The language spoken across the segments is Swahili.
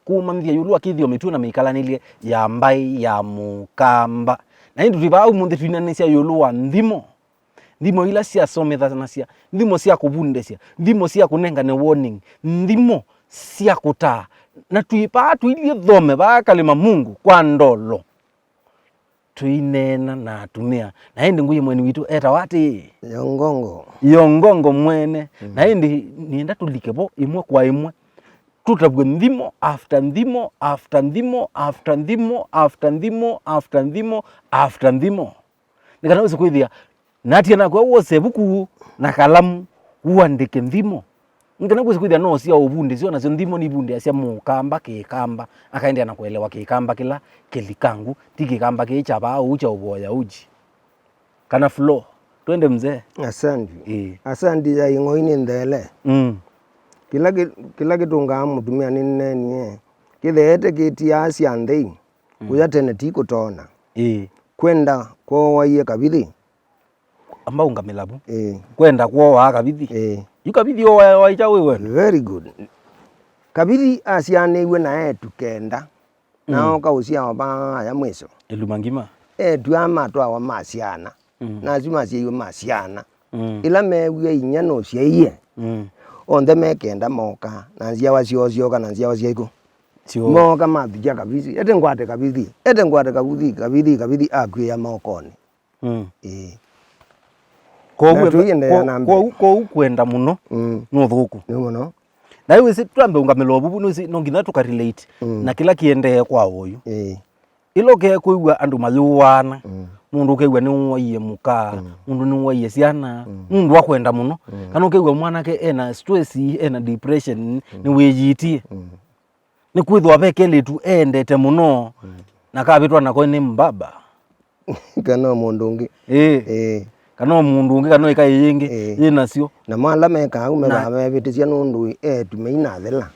kumanthia yulu Kithio mitu na mikalanilie ya mbai ya Mukamba na indu riba au munthi twinanisia yulu wa Nthimo Nthimo ila cia sometha na cia Nthimo cia kubundecia Nthimo cia kunengane warning Nthimo cia kuta na tuipa tuilie thome bakalima Mungu kwa ndolo tuinena na atumia na hindi nguye mwene witu eta wati yongongo mwene na hindi nienda tulikebo imwe kwa imwe tutabwe Nthimo after Nthimo after Nthimo after Nthimo after Nthimo after Nthimo after Nthimo nikanaweza kuithia natia na kwa wose buku na kalamu uandike Nthimo nikanaweza kuithia no sia ubunde sio na sio Nthimo ni bunde sia Mukamba kikamba akaendea na kuelewa kikamba kila kelikangu tikikamba kichaba au cha uboya uji kana flow twende mzee asante ya ingoini ndele kila kitunga mutumia nene kithete kitia cia nthi kuya tene ti kutona kwenda kwa waie kabithi amba ungamilabu kwenda kwa wa kabithi yukabithi wa icha wewe very good kabithi asianiwe na etu kenda nao kausia oba ya mweso elumangima tuama twa wa masiana na zima cie masiana ila mewe inya no cieye onthe mekenda moka na nzia wacio kana nzia wacio moka mathia kabithi ete ngwate kabithi akwi mokoni ko kwenda muno no thuku muno na iwe twambe ungamelo bubu no ngina tukarelate na kila kiende kwa uyu ilo ke kuigwa andu mayuwana mundu keigwa ni waie muka mundu ni waie ciana mundu akwenda muno kana keigwa mwana ke ena stress ena depression ni wejitie ni kwithwa bekele tu endete muno na kabitwa nako ni mbaba kana mundu ungi kana mundu ungi kana ikai yingi yinacio na mala meka umeba bebitisia nundu tumeina thela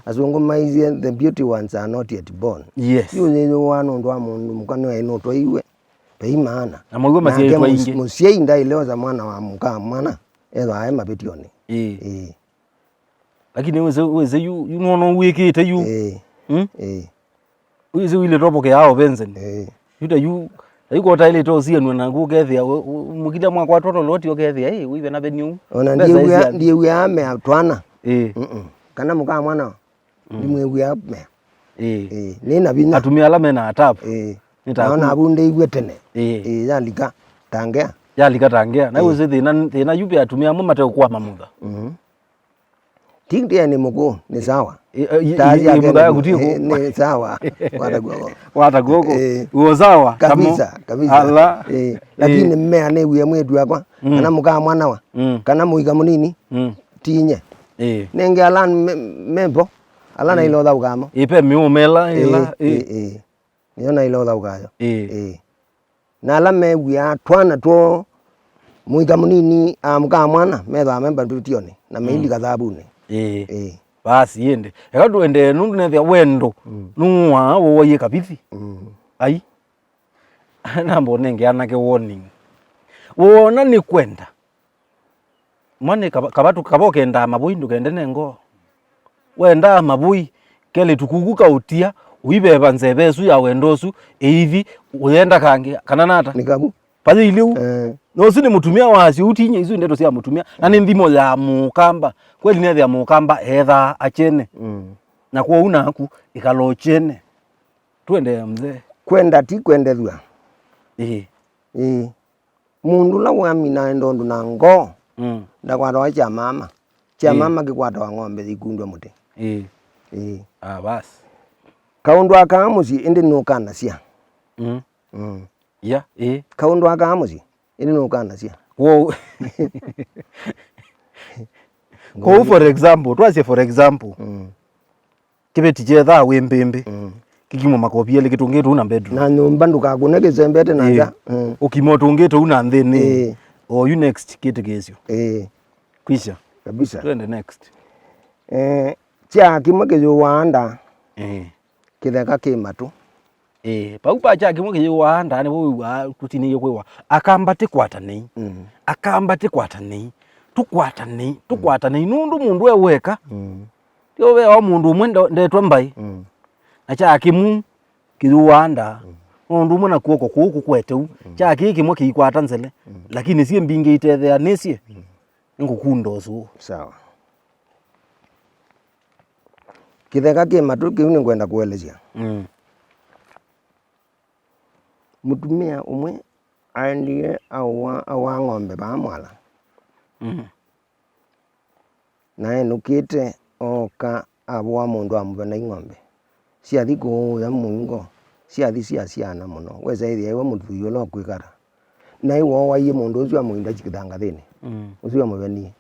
azungu maizie the beauty ones are not yet born yes you know one ndo mundu mukano eno to iwe peimana na mugwe masie kwa ingi musie inda ileo za mwana wa Mukamba ezo aye mabetioni lakini weze you nono wikite you weze wile robo ke yao benzen yuta you ayuko taile to sienwe na gukethia mukida mwa kwa toto loti okethia wive na beniu ona ndiye ame atwana kana muka mwana ndimwe ame nina bina atumia alame na atapu nitaona abunde igwe tene yalika tangea na weze thina yupe atumia mu mateko kwa mamutha tindia ni mugo ni sawa tazi ya kutiko ni sawa watagogo uo sawa kabisa ala lakini mmea ne wiye mwetu yakwa kana muka mwana wa kana muiga munini tinye nenge alan membo alana ilo da ugamo ipe miumela ila niona ilo da ugayo na ala me wiya twana to muiga munini amuka mwana metha memba ndutione na meili kathabuni basi yende ekadu ende nundu nethia wendo nuwa woye kabithi ai nambo nenge anake warning wona ni kwenda mwane kabatu kaboke nda mabui ndukende nengo wenda mabui kele tukuguka utia uibeba nzebesu ya wendosu hivi uyenda kange kananata nikabu pale iliu no sini mutumia wasi utinye izu ndeto sia mutumia na ni Nthimo ya Mukamba kweli ni ya Mukamba etha achene na kwa unaku ikalochene twende mzee kwenda ti kwendethwa mundu la wamina ndondu na ngo ndakwatwa cha mama kikwatwa ng'ombe thikundwa muti basi kaundu akamusi indi nukana cia kaundu akamusi indi nukana cia ko for example kibeti jetha wimbimbi kikimo makopia kitungetu una bedroom na nyumba ndukakune kizembete nanja ukimotungetu una nthini you next kiti kesio kwisha kabisa twende next cha kimwe kiyo wanda kitheka kimatu pau pa cha kimwe kiyo wanda ni bo tutini yo kwewa akambate kwatani tukwatani nundu mundu eweka tio we o mundu umwe ndetwe mbai na cha kimu kiuanda mundu umwe na kuoko kuku kweteu cha kiki mwe kikwata nzele lakini sie mbinge itethea nesie ngukunda usu sawa kitheka ki matu kiu ni kwenda kuelezea mutumia umwe aendie awa ng'ombe ba mwala na enukite oka abwa mundu amubena ing'ombe ciathi kuya mungo ciathi ciaciana muno wezaithia iwe muthuyo no kwikara na iwo waiye mundu ucio amuinda chikithanga thini ucio amubenie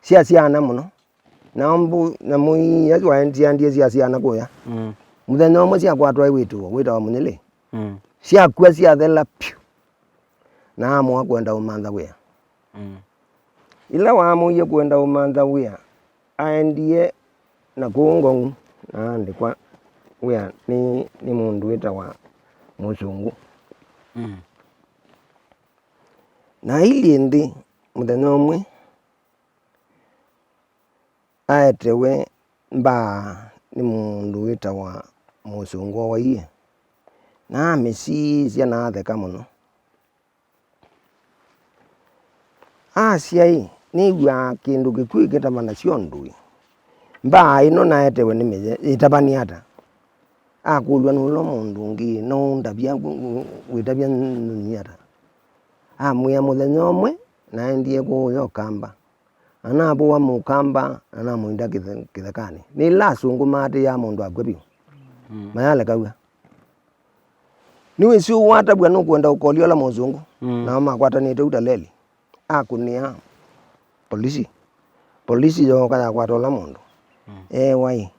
ciaciana muno na mbu na mui yawa ndiandie ciaciana kuya muthenya umwe ciakwatwa witawa munyele ciakua ciathela piu na amua kwenda umantha wia ila wamuiye kwenda umantha wia aendie na kuung'ong'u na andikwa wia ni mundu witawa musungu na ili ndi muthenya umwe aetewe mbaa ni mundu witawa musungu waiye na amicicia na atheka muno aciai nigua kindu gikui gitamana cio ndui mbaa ino naetewe ni mije itabaniata akulwa nulo mundu ngi no ndabia witabia niata amwia muthenya umwe naendie kuyo kamba anabuwa Mukamba anamuinda kithekani ni la sungumati ya mundu agwebiu mayale kauga niwe sio watabwa no kwenda ukoliola muzungu na makwatanite utaleli akunia polisi yo kaya kwatola mundu wai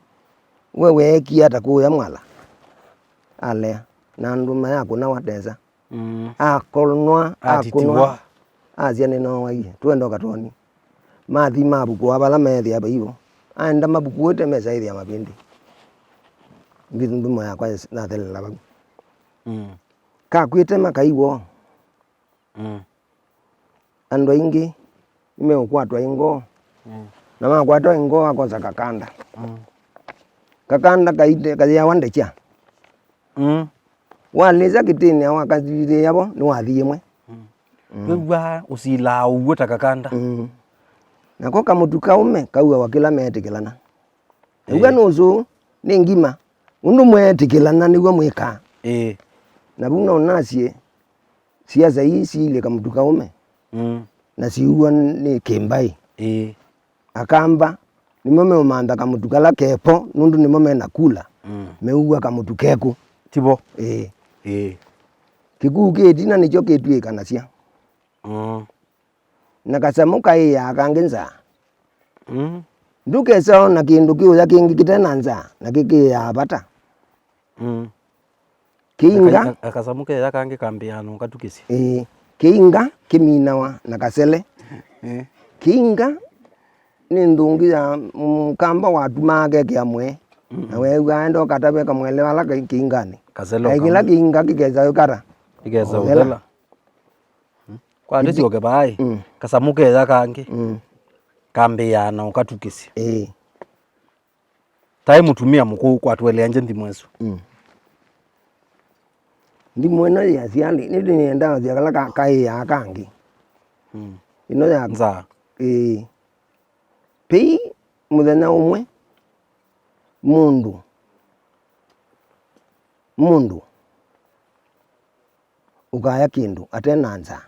wewe kiata kuya mwala ale na nduma yako na wateza akolnwa akunwa aziane no wai twendo katoni mathi mabuku abala methi abaibo aenda mabuku wote meza ithi ya mabindi ngithumbu yakwa na thelela bagu kakwite makaiwo andu aingi imekwatwa ingo na makwatwa ingo akoza kakanda kakanda kaite kaya wandecha waliza kitini awakazire yabo ni wathie mwe wewa usila uweta kakanda nako kamutuka ume kauwa wakila metikilana uga nuzu ni ngima undu mwetikilana nigo mwika na buna unasie siasa hii ile kamutuka ume na siuwa ni kimbai akamba ni mome umanda kamutuka la kepo nundu ni mome nakula meuwa kamutukeku tibo kikuu kitina nicho kitwika nacia na kasamuka ya kangenza ndukesa na kindu kiuya kingi kitena nza na kiki ya bata kinga akasamuka ya kangi kambiano katukisi kinga kiminawa na kasele kinga ni ndungi ya Mukamba watumage kiamwe na wewe aenda katabe kamwele wala kingani kaselo kila kinga kigeza ukara igeza udela kwa ndisi oke bai kasamuka ya kangi kambiano katukisi tai mutumia muku kwatwele nje Nthimo esu ndi mwena ya ciali ni nienda ciakala kai ya kangi ino ya nza pi muthenya umwe mundu ukaya kindu atena nza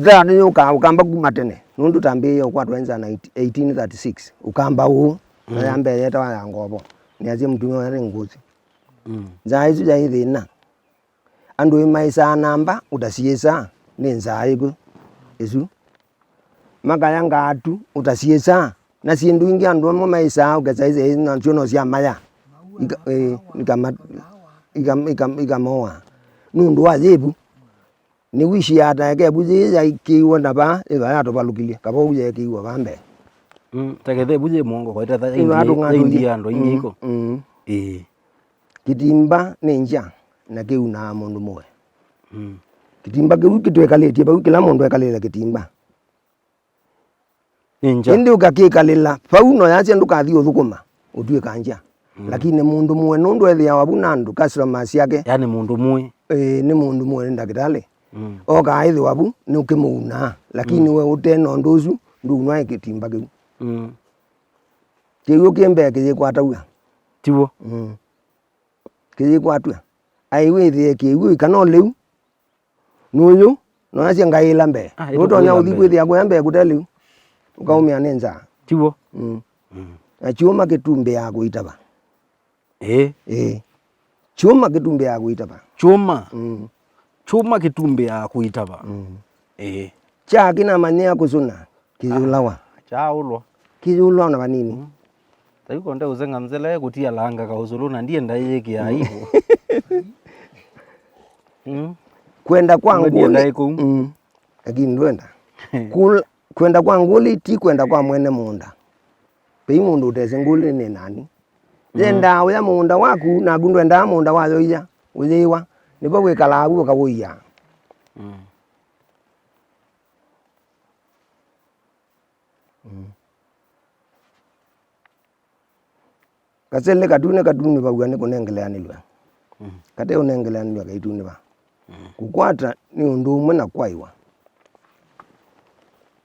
thani ukamba kuma tene nundu tambi yo kwatwa nza na 1836 ukamba u na yambe yeta wa ngobo ni azie mtumia wa ngozi nza izu ya ithina andu imaisa namba utasiesa ni nza igu izu makaya ngatu utasiesa na sindu ingi andu mo maisa ugeza ize na chono cia maya ikamoa nundu wa zibu ni wishi ata ke buzi ya kiwa ndaba iba ya tobalukilie kabo uje kiwa bambe takethe buje mongo kwa ita india ndo ingiko kitimba ninja na kiu na mundu mwe kitimba kiu kitwekaletie bau kila mundu ekalile kitimba indi ukakikalila pau no yache ndukathi uthukuma utue kanja lakini mundu mwe nundu ethia wabu nandu customers yake yani mundu mwe ni mundu mwe ndagitali oka aithi wabu ni ukimuuna lakini we uteno nduzu ndunwa ikitimba kiu kiu kimbe kiyikwatauga tiwo kiyikwatwa aiwithie kiu ikano liu nuyu no acia ngaila mbe utonya uthi kwithia kwa mbe kuteliu ukaumia ni nza tiwo chuma kitumbe ya kuitaba chuma kitumbe ya kuitaba chuma kitumbe ya kuitaba cha kina manya kusuna kizulawa cha ulwa kizulawa na banini tayuko nda uzenga mzela kutia langa ka uzuluna ndiye ndayeki ya hivyo kwenda kwangu lakini ndwenda kwenda kwa nguli ti kwenda kwa mwene munda pei mundu utese nguli ni nani yenda ya munda waku na gundwenda munda wayo iya uyiwa nipo gwikala abu kabuya kasele kaduni bagwa ni kunengeleanilwa kate unengeleanilwa kaituni ba kukwata ni undu umwe na kwaiwa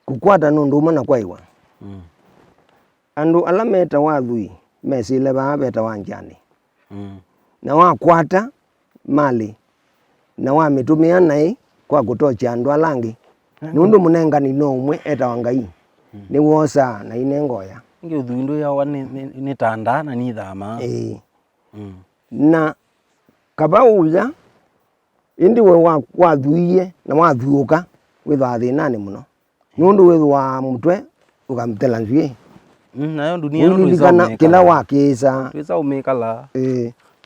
kukwata ni undu umwe na kwaiwa andu ala meta wathui mesile baa beta wanjani na wakwata mali na wamitumia nai kwa kutocha andu alangi ni undu munengani no umwe eta wangai ni wosa na inengoya nge uthuindo ya ni tanda na ni thama na kaba uja indi we wathuie na wathuuka withwa thinani muno nundu withwa mutwe ukamtela nzui nayo dunia no ndizana kila wakisa twisa umekala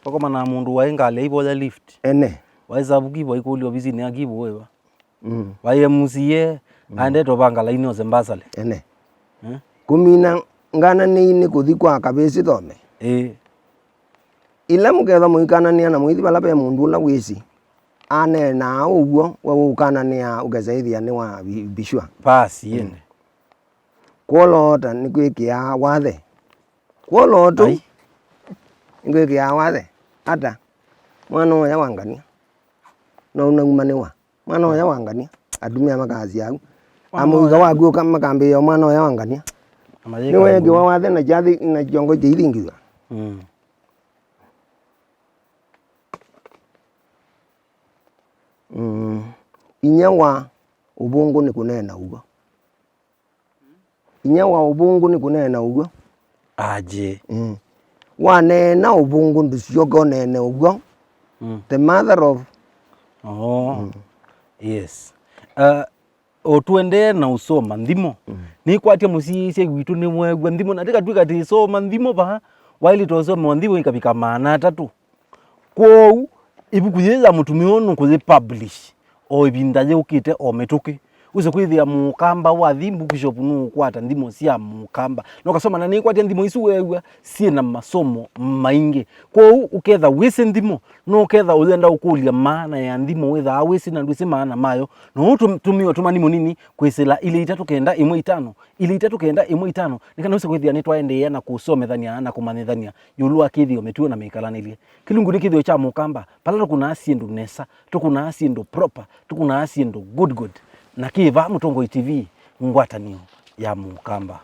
pako na mundu waingale ibo ya lift ene waiza bukibo ikulio bizini akibo wewa waye musie ande to bangala ino zembazale ene kumina ngana ni kuthi kwa kabisi thome ila muketha muikanania na mwithi bala pe mundu la wisi ane na uguo we ukanania ugezaithia ni wa bishwa basi yende kwolota ni kwikia wathe kwoloto ni kwikia wathe ata mwana oya wangania na unangumaniwa mwana oya wangania atumia makazi yao amuiga waguo kama kambi ya mwana oya wangania ni wengi wa wathe na jathi na jongo jithingiwa inya wa ubungu ni kunena ugo inya wa ubungu ni kunena ugo aje wanena ubungu ndusyogo nene ugo the mother of yes otuende na usoma Nthimo ni kwatia musiise gwitu ni mwegwa Nthimo natika twika tisoma Nthimo ba waili tosoma Nthimo ikabika maana 3 kwou ibuku yeza mutumi onu kuzi publish o ibindaje ukite o metuki uze kwithia Mukamba wa thimbu bishop nu kwata Nthimo cia Mukamba no kasoma na ni kwatia Nthimo isu wewa sie na masomo maingi kwou uketha wisi Nthimo no uketha uthenda ukulia maana ya Nthimo wetha wisi na ndwisi maana mayo no tumio tumani munini kwisila ile 3 1 5 ile 3 1 5 nikana use kwithia ni twaendeea na kusomethania na kumanithania yulua Kithio metuo na meikalanile kilungu ni Kithio cha Mukamba pala kuna asiendu nesa tukuna asiendu proper tukuna asiendu good na kiva Mutongo TV ngwatanio ya Mukamba.